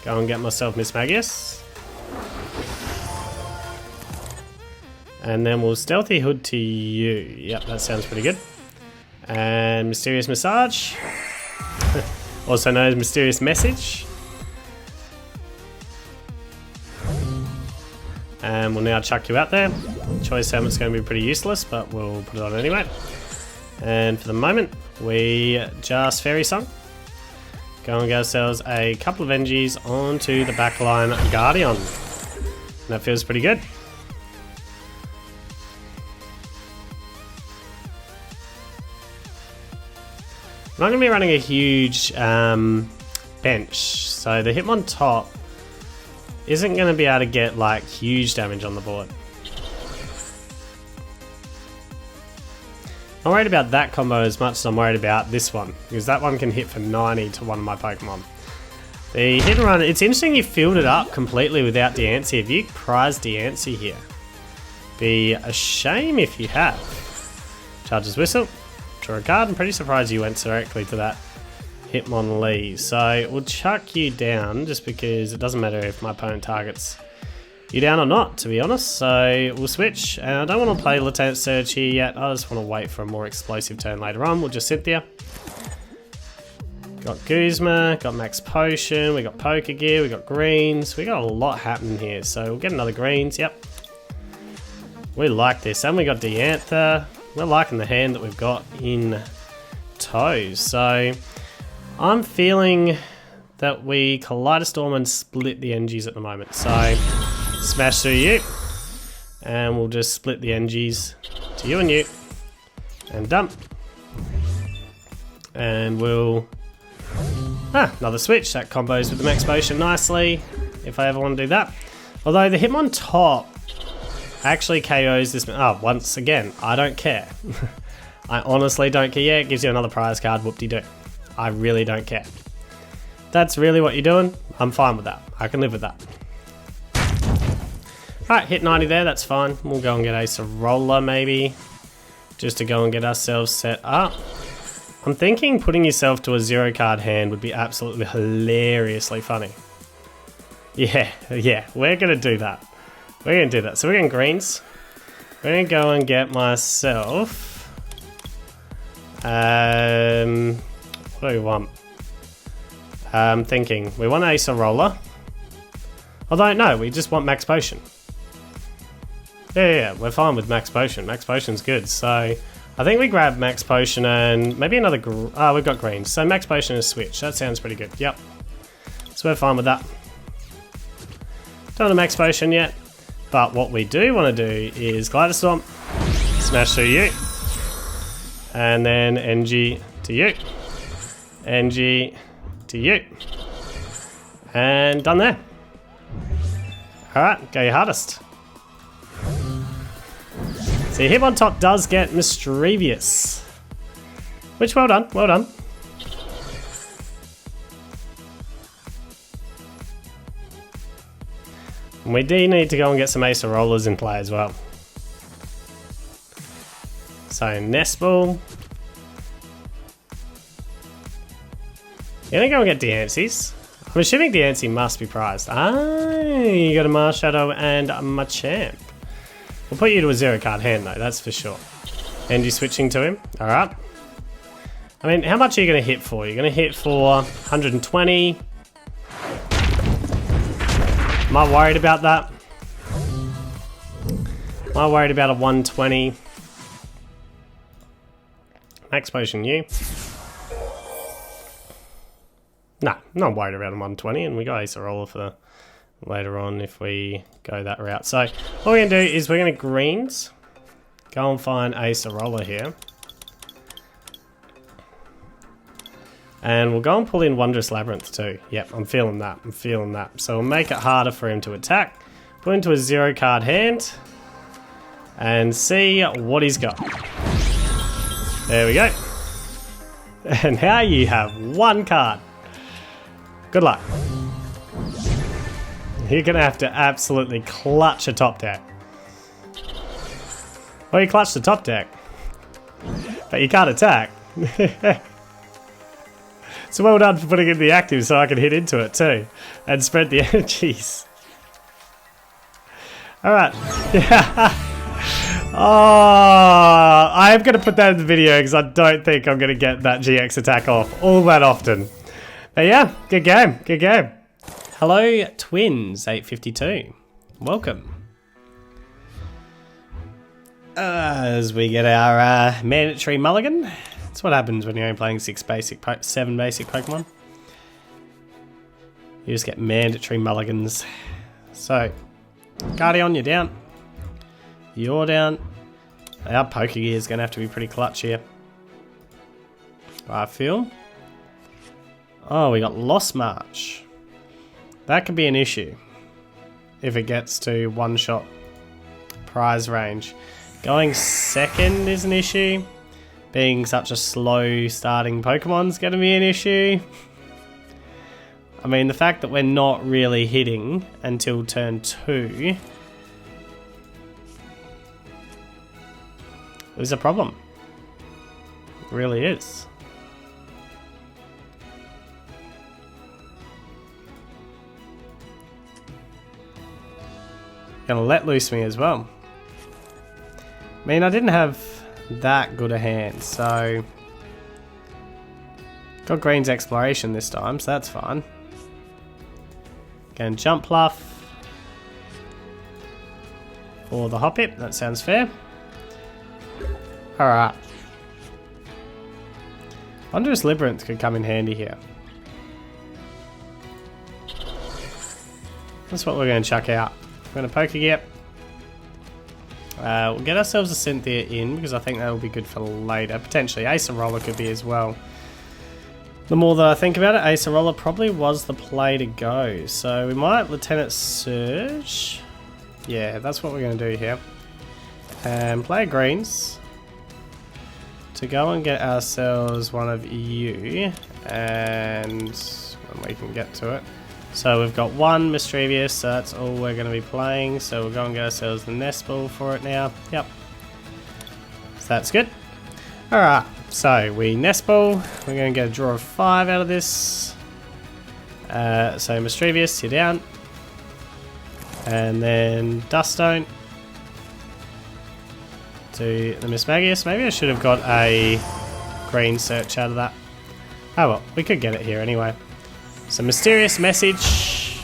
S1: Go and get myself Mismagius. And then we'll Stealthy Hood TEU. Yep, that sounds pretty good. And Mysterious Massage. Also known as Mysterious Message. And we'll now chuck you out there. Choice helmet's going to be pretty useless, but we'll put it on anyway. And for the moment, we just Fairy Song. Go and get ourselves a couple of energies onto the backline Gardeon. And that feels pretty good. I'm not going to be running a huge bench, so the Hitmon top isn't going to be able to get like huge damage on the board. I'm worried about that combo as much as I'm worried about this one, because that one can hit for 90 to one of my Pokemon. The hit and run, it's interesting you filled it up completely without Diancie. If you prize Diancie here, be a shame if you have. Charges Whistle, draw a card. I'm pretty surprised you went directly to that Hitmonlee. So we'll chuck you down just because it doesn't matter if my opponent targets you down or not, to be honest. So we'll switch, and I don't want to play Lieutenant Surge here yet. I just want to wait for a more explosive turn later on. We'll just Cynthia. Got Guzma, got Max Potion, we got Pokégear, we got greens. We got a lot happening here, so we'll get another greens. Yep, we like this, and we got Diantha. We're liking the hand that we've got in tow. So I'm feeling that we Kaleidostorm and split the energies at the moment. So smash through you, and we'll just split the energies to you and you, and dump. And we'll another switch that combos with the Max Potion nicely if I ever want to do that. Although the Hitmon top actually KOs this. Oh, once again, I don't care. I honestly don't care. Yeah, it gives you another prize card. Whoop-de-doo. I really don't care. That's really what you're doing. I'm fine with that. I can live with that. Alright, hit 90 there, that's fine. We'll go and get Acerola maybe, just to go and get ourselves set up. I'm thinking putting yourself to a 0 card hand would be absolutely hilariously funny. Yeah, we're going to do that. We're going to do that. So we're getting greens. We're going to go and get myself... what do we want? I'm thinking we want Acerola. Although, no, we just want Max Potion. Yeah, we're fine with Max Potion. Max Potion's good. So I think we grab Max Potion and maybe another... we've got greens. So Max Potion is switch. That sounds pretty good. Yep. So we're fine with that. Don't have a Max Potion yet. But what we do want to do is Kaleidostorm, smash through you, and then NG to you, NG to you, and done there. Alright, go your hardest. So your Hitmon top does get Misdreavus, which well done, well done. And we do need to go and get some Acerolas in play as well. So Nestball. You're gonna go and get Diancie's. I'm assuming Diancie must be prized. Ah, you got a Marshadow and a Machamp. We'll put you to a 0 card hand though, that's for sure. And you're switching to him. Alright. I mean, how much are you going to hit for? You're going to hit for 120. Am I worried about that? Am I worried about a 120? Max Potion you. No, not worried about a 120, and we got Acerola for later on if we go that route. So what we're going to do is we're going to greens. Go and find Acerola here. And we'll go and pull in Wondrous Labyrinth too. Yep, I'm feeling that. I'm feeling that. So we'll make it harder for him to attack. Put into a 0 card hand. And see what he's got. There we go. And now you have 1 card. Good luck. You're going to have to absolutely clutch a top deck. Well, you clutch the top deck. But you can't attack. So well done for putting in the active so I can hit into it too. And spread the energies. Alright. Oh, I'm going to put that in the video because I don't think I'm going to get that GX attack off all that often. But yeah, good game. Good game. Hello, Twins 852. Welcome. As we get our mandatory mulligan. That's what happens when you're only playing 7 basic Pokemon. You just get mandatory mulligans. So, Gardeon, you're down. You're down. Our Pokégear is going to have to be pretty clutch here. I feel. Oh, we got Lost March. That could be an issue. if it gets to one-shot prize range. Going second is an issue. Being such a slow starting Pokemon's going to be an issue. I mean, the fact that we're not really hitting until turn 2 is a problem. It really is. Gonna let loose me as well. I mean, I didn't have that good a hand, so got Green's Exploration this time, so that's fine. Gonna Jump Pluff for the Hoppip, that sounds fair. Alright. Wondrous Labyrinth could come in handy here. That's what we're going to chuck out. We're going to Pokégear. We'll get ourselves a Cynthia in because I think that will be good for later. Potentially Acerola could be as well. The more that I think about it, Acerola probably was the play to go. So we might Lieutenant Surge. Yeah, that's what we're going to do here. And play greens to go and get ourselves one of you. And when we can get to it. So we've got one Misdreavus, so that's all we're going to be playing. So we'll go and get ourselves the Nest Ball for it now. Yep. So that's good. Alright, so we Nest Ball. We're going to get a draw of 5 out of this. So Misdreavus, you're down. And then Dusk Stone to the Mismagius. Maybe I should have got a green search out of that. Oh well, we could get it here anyway. So Mysterious Message.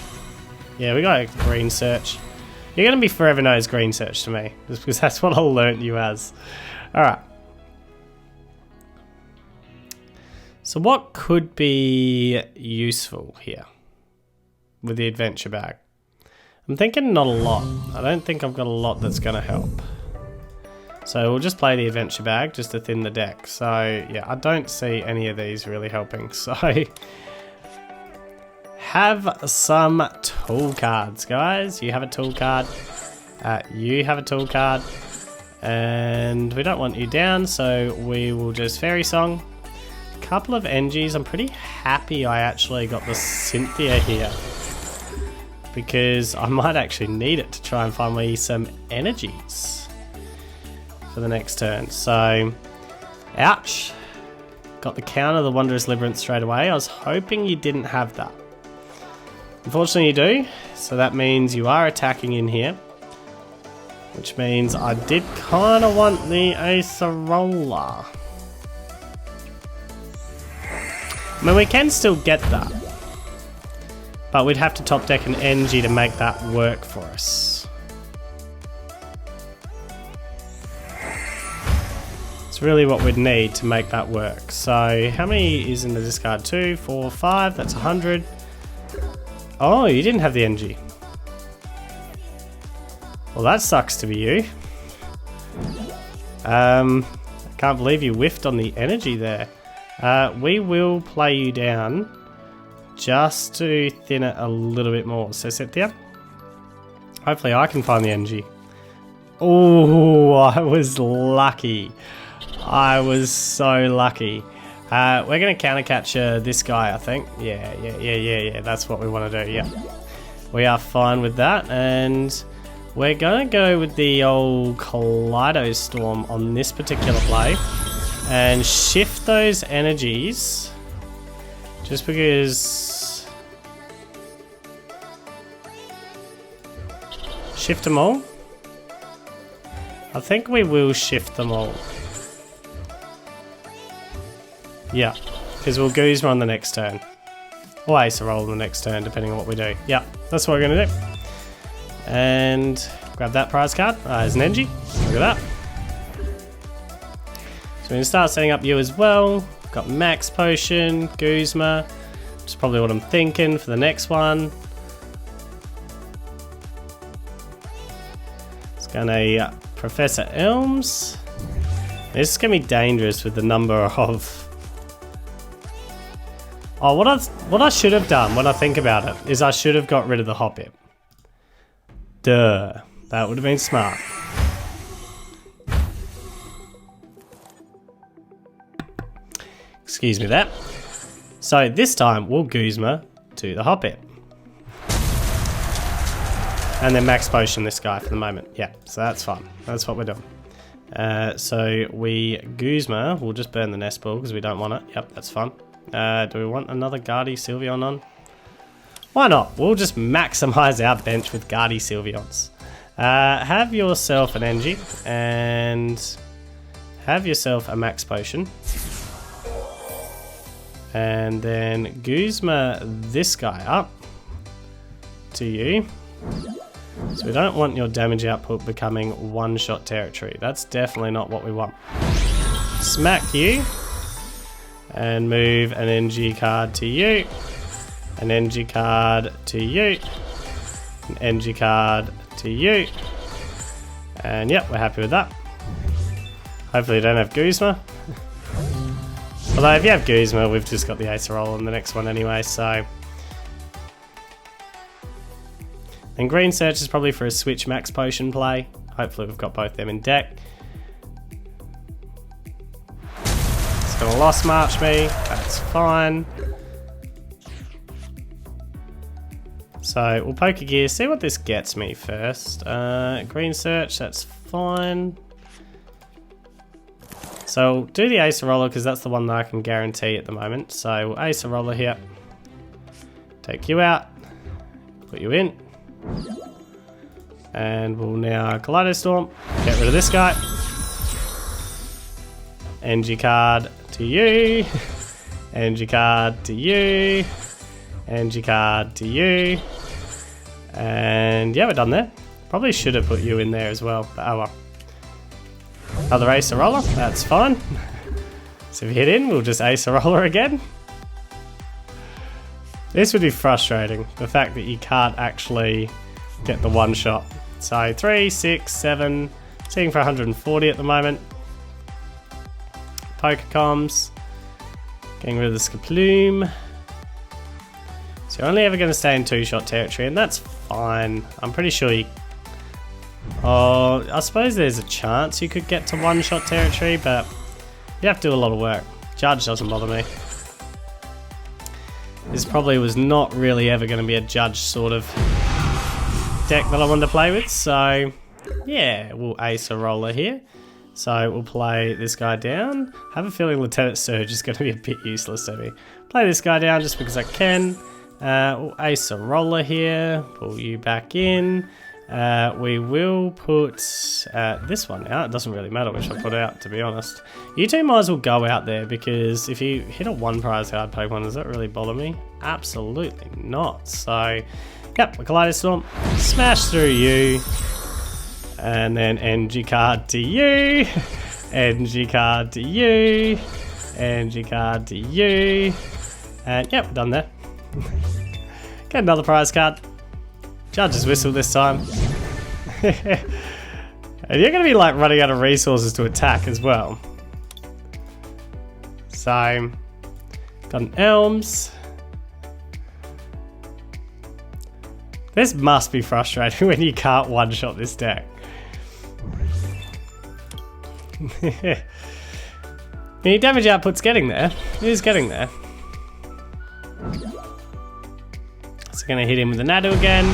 S1: Yeah, we got a green search. You're going to be forever known as green search to me, just because that's what I learnt you as. Alright. So what could be useful here with the adventure bag? I'm thinking not a lot. I don't think I've got a lot that's going to help. So we'll just play the adventure bag just to thin the deck. So yeah, I don't see any of these really helping. So have some tool cards, guys. You have a tool card. You have a tool card. And we don't want you down, so we will just Fairy Song. A couple of NGs. I'm pretty happy I actually got the Cynthia here, because I might actually need it to try and find me some energies for the next turn. So, ouch. Got the counter, the Wondrous Labyrinth straight away. I was hoping you didn't have that. Unfortunately you do, so that means you are attacking in here. Which means I did kind of want the Acerola. I mean, we can still get that. But we'd have to top deck an NG to make that work for us. It's really what we'd need to make that work. So, how many is in the discard? 2, 4, 5, that's 100. Oh, you didn't have the NG. Well, that sucks to be you. I can't believe you whiffed on the energy there. We will play you down just to thin it a little bit more. So Cynthia, hopefully I can find the energy. Oh, I was lucky. I was so lucky. We're going to counter capture this guy, I think. Yeah. That's what we want to do. Yeah, we are fine with that, and we're going to go with the old Kaleido Storm on this particular play and shift those energies just because. Shift them all? I think we will shift them all. Yeah, because we'll Guzma on the next turn. Or Acerola on the next turn, depending on what we do. Yeah, that's what we're going to do. And grab that prize card. There's an NG. Look at that. So we're going to start setting up you as well. Got Max Potion, Guzma. Which is probably what I'm thinking for the next one. It's going to Professor Elms. This is going to be dangerous with the number of... Oh, what I should have done when I think about it is I should have got rid of the Hoppip. Duh. That would have been smart. Excuse me that. So this time we'll Guzma to the Hoppip. And then Max Potion this guy for the moment. Yeah, so that's fine. That's what we're doing. So we Guzma, we'll just burn the nest ball because we don't want it. Yep, that's fine. Do we want another Gardevoir Sylveon on? Why not? We'll just maximize our bench with Gardevoir Sylveons. Have yourself an NG and have yourself a Max Potion. And then Guzma this guy up to you. So we don't want your damage output becoming one-shot territory. That's definitely not what we want. Smack you. And move an NG card to you. An NG card to you. An NG card to you. And yep, we're happy with that. Hopefully you don't have Guzma. Although if you have Guzma, we've just got the Acerola on the next one anyway, so... And Green Search is probably for a switch Max Potion play. Hopefully we've got both them in deck. It's gonna Lost March me, that's fine. So we'll Pokégear, see what this gets me first. Green Search, that's fine. So we'll do the Acerola because that's the one that I can guarantee at the moment. So we'll Acerola here. Take you out. Put you in. And we'll now Kaleidostorm. Get rid of this guy. NG card to you. NG card to you. NG card to you. And yeah, we're done there. Probably should have put you in there as well, but oh well. Another Acerola, that's fine. So if you hit in, we'll just Acerola again. This would be frustrating, the fact that you can't actually get the one shot. So 3, 6, 7, seeing for 140 at the moment. Pokecoms, getting rid of the Skaploom. So you're only ever going to stay in 2-shot territory, and that's fine. I'm pretty sure you... Oh, I suppose there's a chance you could get to 1-shot territory, but you have to do a lot of work. Judge doesn't bother me. This probably was not really ever going to be a Judge sort of deck that I wanted to play with, so yeah, we'll Acerola here. So we'll play this guy down. I have a feeling Lieutenant Surge is going to be a bit useless to me. Play this guy down just because I can. We'll Acerola here, pull you back in. We will put this one out. It doesn't really matter which I put out, to be honest. You two might as well go out there, because if you hit a 1 prize card Pokemon, does that really bother me? Absolutely not. So, yep, a Kaleidostorm, smash through you, and then NG card to you, NG card to you, NG card to you, and yep, we're done there. Get another prize card. Judge's Whistle this time. And you're going to be like running out of resources to attack as well. So, got an Elms. This must be frustrating when you can't one-shot this deck. Your damage output's getting there. It is getting there. So going to hit him with the Nadu again.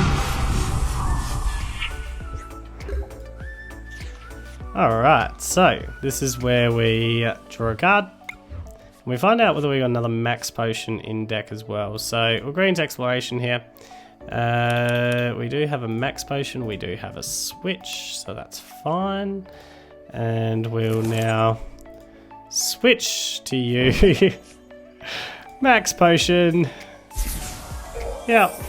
S1: Alright, so this is where we draw a card. And we find out whether we got another Max Potion in deck as well. So we'll go into Exploration here. We do have a Max Potion, we do have a Switch, so that's fine. And we'll now switch to you. Max Potion. Yep.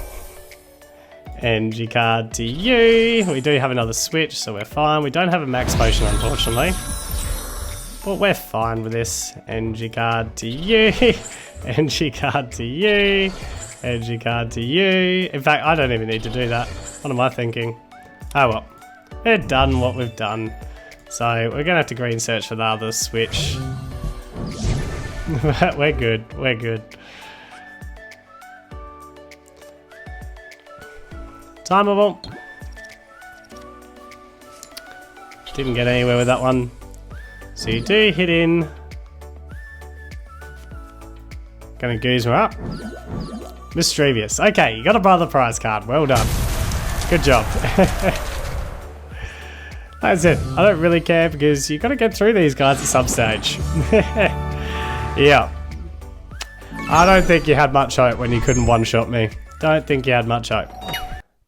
S1: NG card to you. We do have another switch, so we're fine. We don't have a Max Potion, unfortunately. But we're fine with this. NG card to you. NG card to you. NG card to you. In fact, I don't even need to do that. What am I thinking? Oh well. We've done what we've done. So we're going to have to green search for the other switch. We're good. We're good. Timeable. Didn't get anywhere with that one. So you do hit in. Gonna Guzma up. Misdreavus. Okay, you got a brother prize card. Well done. Good job. That's it. I don't really care because you got to get through these guys at some stage. Yeah. I don't think you had much hope when you couldn't one-shot me. Don't think you had much hope.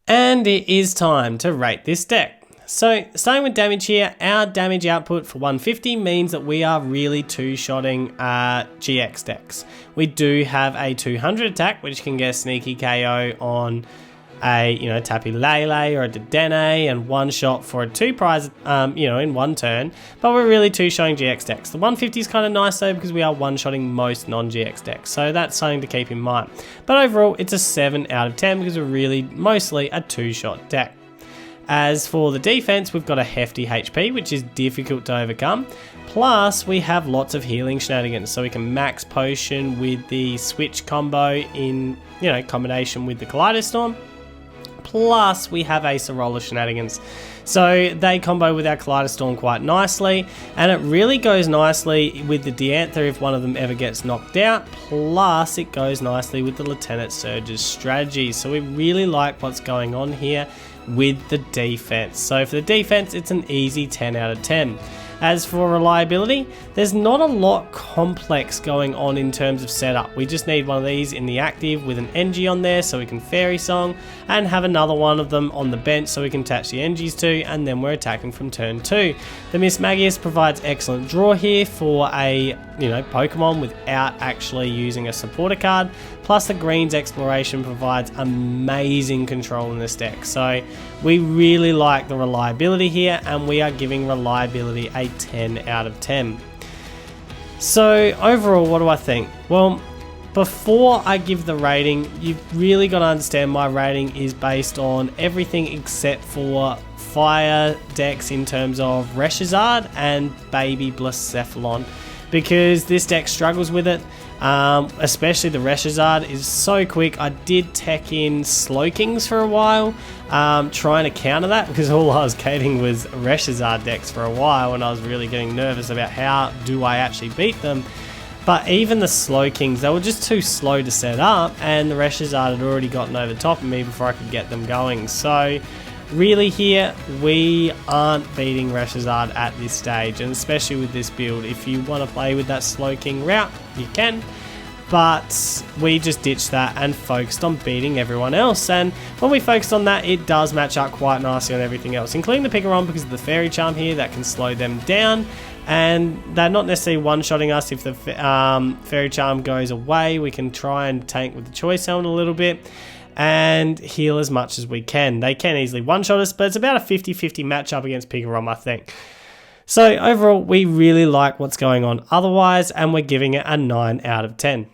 S1: And it is time to rate this deck. So, starting with damage here, our damage output for 150 means that we are really two-shotting GX decks. We do have a 200 attack, which can get a sneaky KO on a, Tapu Lele or a Dedenne, and one shot for a 2 prize, in one turn. But we're really two-shotting GX decks. The 150 is kind of nice though, because we are one-shotting most non-GX decks. So that's something to keep in mind. But overall, it's a 7 out of 10 because we're really mostly a two-shot deck. As for the defense, we've got a hefty HP, which is difficult to overcome. Plus, we have lots of healing shenanigans, so we can Max Potion with the Switch combo in, combination with the Kaleidostorm. Plus, we have Acerola shenanigans. So they combo with our Kaleidostorm quite nicely, and it really goes nicely with the Diantha if one of them ever gets knocked out. Plus, it goes nicely with the Lieutenant Surge's strategy. So we really like what's going on here with the defense. So for the defense, it's an easy 10 out of 10. As for reliability, there's not a lot complex going on in terms of setup. We just need one of these in the active with an NG on there so we can Fairy Song, and have another one of them on the bench so we can attach the NGs to, and then we're attacking from turn 2. The Mismagius provides excellent draw here for a Pokemon without actually using a supporter card. Plus the Green's Exploration provides amazing control in this deck. So we really like the reliability here, and we are giving reliability a 10 out of 10. So overall, what do I think? Well, before I give the rating, you've really got to understand my rating is based on everything except for fire decks in terms of Reshizard and Baby Blacephalon, because this deck struggles with it. Especially the Reshizard is so quick. I did tech in Slowkings for a while, trying to counter that, because all I was getting was Reshizard decks for a while, and I was really getting nervous about how do I actually beat them. But even the Slowkings, they were just too slow to set up, and the Reshizard had already gotten over top of me before I could get them going. So really here, we aren't beating Reshizard at this stage, and especially with this build. If you want to play with that Slowking route, you can, but we just ditched that and focused on beating everyone else. And when we focused on that, it does match up quite nicely on everything else, including the Pikarom, because of the Fairy Charm here that can slow them down. And they're not necessarily one-shotting us. If the Fairy Charm goes away, we can try and tank with the Choice Helmet a little bit and heal as much as we can. They can easily one-shot us, but it's about a 50-50 matchup against Pikarom, I think. So overall, we really like what's going on otherwise, and we're giving it a 9 out of 10.